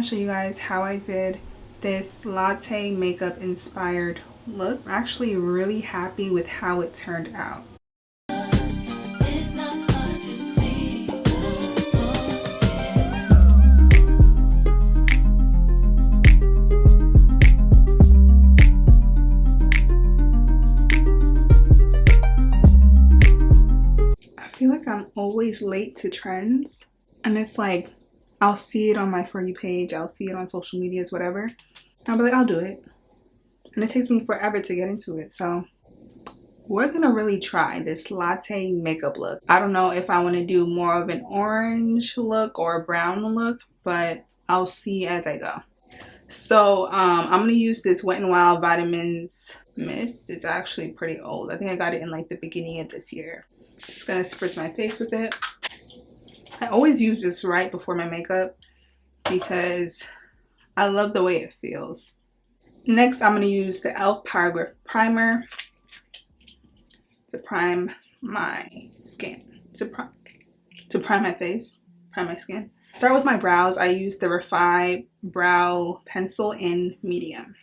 to show you guys how I did this latte makeup inspired look. I'm actually really happy with how it turned out. I feel like I'm always late to trends, and it's like I'll see it on my For You page, I'll see it on social medias, whatever. I'll be like, I'll do it. And it takes me forever to get into it. So we're gonna really try this latte makeup look. I don't know if I want to do more of an orange look or a brown look, but I'll see as I go. So I'm gonna use this Wet n Wild Vitamins mist. It's actually pretty old. I think I got it in like the beginning of this year. Just gonna spritz my face with it. I always use this right before my makeup because I love the way it feels. Next, I'm going to use the e.l.f. Power Grip Primer to prime my skin, to prime my face, prime my skin. Start with my brows. I use the Refi Brow Pencil in medium.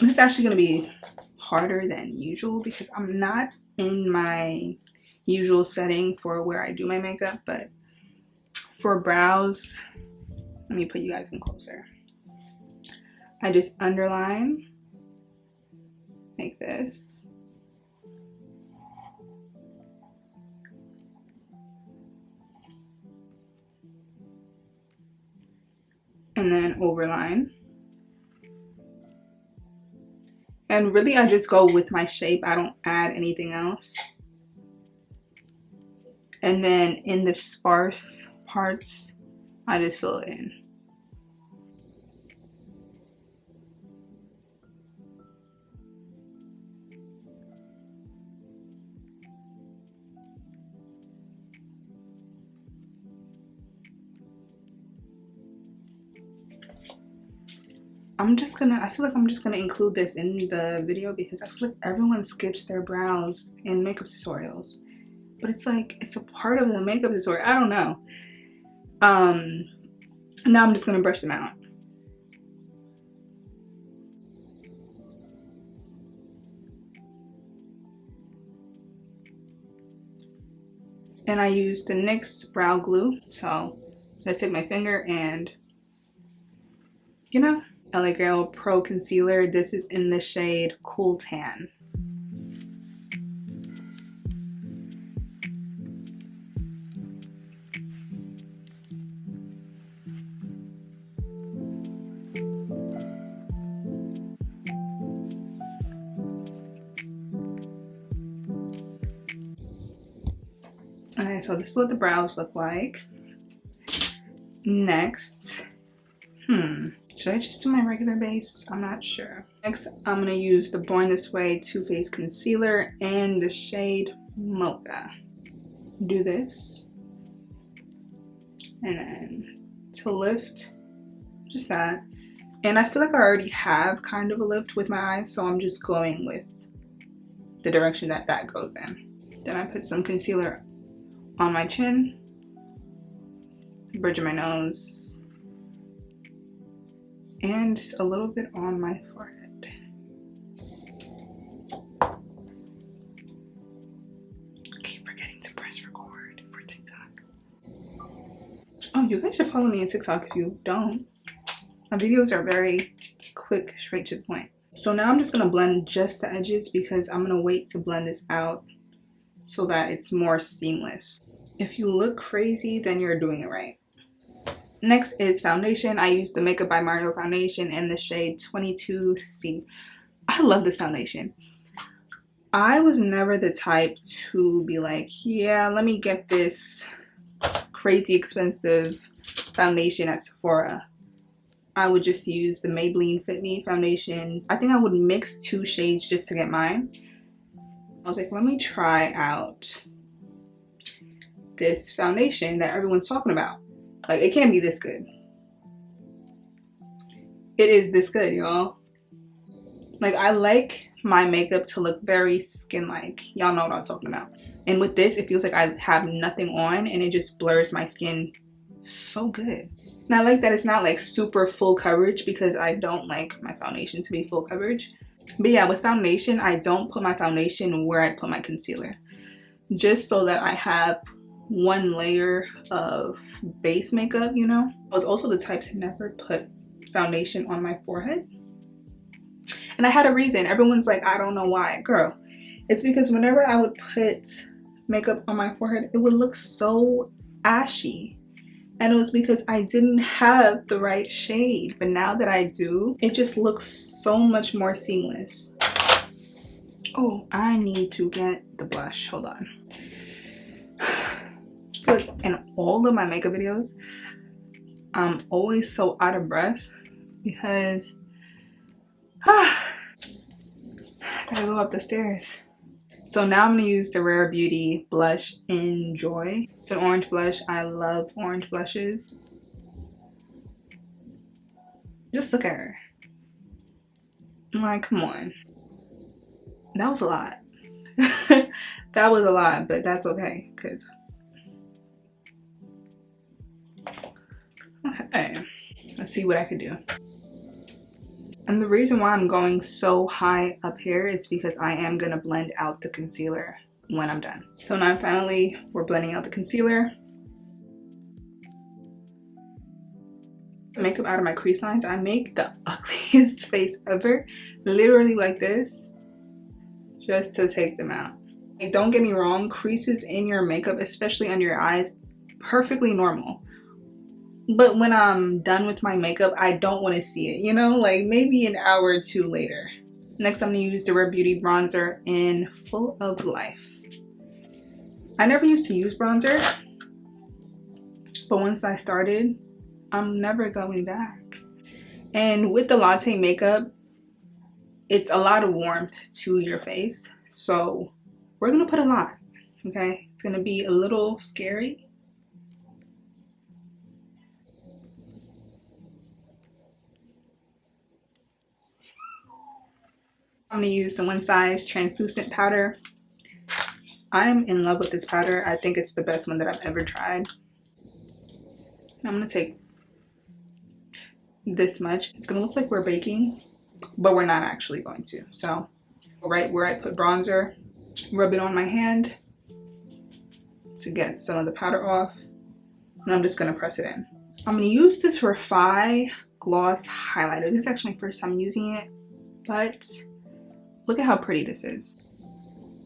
This is actually going to be harder than usual because I'm not in my usual setting for where I do my makeup, but for brows, let me put you guys in closer. I just underline like this. And then overline. And really I just go with my shape. I don't add anything else. And then in the sparse parts, I just fill it in. I feel like I'm just gonna include this in the video because I feel like everyone skips their brows in makeup tutorials. But it's like, it's a part of the makeup tutorial. I don't know. Now I'm just gonna brush them out. And I use the NYX brow glue. So I take my finger and, you know, LA Girl Pro Concealer. This is in the shade Cool Tan. Okay, so this is what the brows look like. Next, should I just do my regular base? I'm not sure. Next, I'm gonna use the Born This Way Too Faced Concealer in the shade Mocha. Do this. And then to lift, just that. And I feel like I already have kind of a lift with my eyes, so I'm just going with the direction that that goes in. Then I put some concealer on my chin, the bridge of my nose, and just a little bit on my forehead. I keep forgetting to press record for TikTok. Oh, you guys should follow me on TikTok if you don't. My videos are very quick, straight to the point. So now I'm just gonna blend just the edges because I'm gonna wait to blend this out so that it's more seamless. If you look crazy, then you're doing it right. Next is foundation. I use the Makeup by Mario foundation in the shade 22C. I love this foundation. I was never the type to be like, yeah, let me get this crazy expensive foundation at Sephora. I would just use the Maybelline Fit Me foundation. I think I would mix 2 shades just to get mine. I was like, let me try out this foundation that everyone's talking about. Like, it can't be this good. It is this good, y'all. Like, I like my makeup to look very skin-like. Y'all know what I'm talking about. And with this, it feels like I have nothing on and it just blurs my skin so good. And I like that it's not like super full coverage because I don't like my foundation to be full coverage. But yeah, with foundation, I don't put my foundation where I put my concealer, just so that I have one layer of base makeup, you know. I was also the type to never put foundation on my forehead, and I had a reason. Everyone's like, I don't know why. Girl, it's because whenever I would put makeup on my forehead, it would look so ashy. And it was because I didn't have the right shade. But now that I do, it just looks so much more seamless. Oh, I need to get the blush. Hold on. Like in all of my makeup videos, I'm always so out of breath because I gotta go up the stairs. So now I'm gonna use the Rare Beauty blush in Joy. It's an orange blush. I love orange blushes. Just look at her. I'm like, come on. That was a lot. That was a lot, but that's okay, because okay, let's see what I could do. And the reason why I'm going so high up here is because I am gonna blend out the concealer when I'm done. So now finally we're blending out the concealer. Makeup out of my crease lines. I make the ugliest face ever, literally like this, just to take them out. Like, don't get me wrong, creases in your makeup, especially under your eyes, perfectly normal. But when I'm done with my makeup, I don't want to see it, you know, like maybe an hour or two later. Next, I'm going to use the Rare Beauty bronzer in Full of Life. I never used to use bronzer, but once I started, I'm never going back. And with the Latte makeup, it's a lot of warmth to your face. So we're going to put a lot, okay? It's going to be a little scary. I'm going to use the One Size translucent powder. I'm in love with this powder. I think it's the best one that I've ever tried. I'm going to take this much. It's going to look like we're baking, but we're not actually going to. So right where I put bronzer, rub it on my hand to get some of the powder off. And I'm just going to press it in. I'm going to use this Refi Gloss Highlighter. This is actually my first time using it, but look at how pretty this is.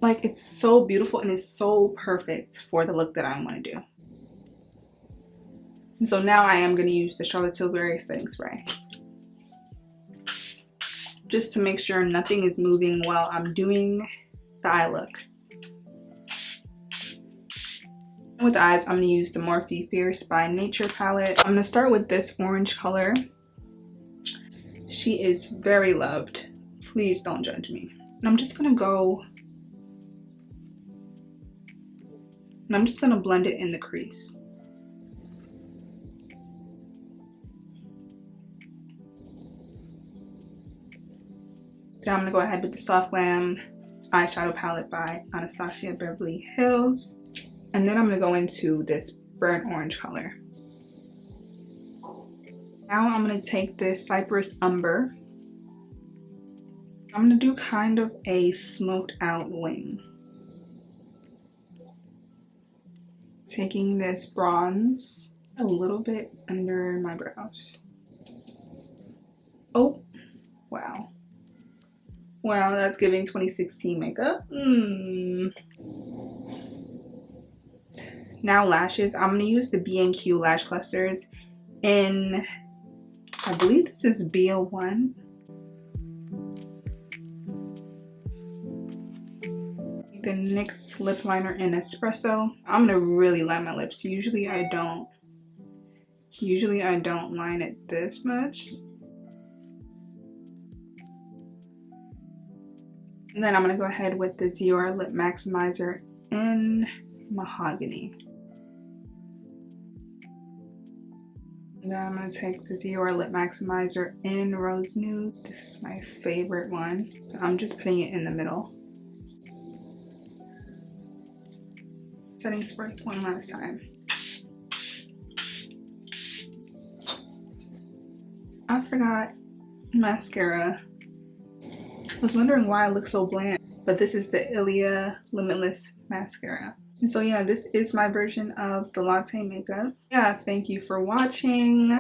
Like, it's so beautiful and it's so perfect for the look that I want to do. And so now I am going to use the Charlotte Tilbury setting spray, just to make sure nothing is moving while I'm doing the eye look. And with the eyes, I'm going to use the Morphe Fierce by Nature palette. I'm going to start with this orange color. She is very loved. Please don't judge me. And I'm just going to go, and I'm just going to blend it in the crease. Now I'm going to go ahead with the Soft Glam eyeshadow palette by Anastasia Beverly Hills. And then I'm going to go into this burnt orange color. Now I'm going to take this Cypress Umber. I'm going to do kind of a smoked out wing. Taking this bronze a little bit under my brows. Oh, wow. Wow, that's giving 2016 makeup. Now lashes. I'm going to use the B&Q lash clusters in, I believe this is B01. The NYX lip liner in Espresso. I'm going to really line my lips. Usually I don't line it this much. And then I'm going to go ahead with the Dior Lip Maximizer in Mahogany. And then I'm going to take the Dior Lip Maximizer in Rose Nude. This is my favorite one. I'm just putting it in the middle. Setting spray one last time. I forgot mascara. I was wondering why it looks so bland, but this is the Ilia Limitless Mascara. And so yeah, this is my version of the Latte makeup. Yeah, thank you for watching.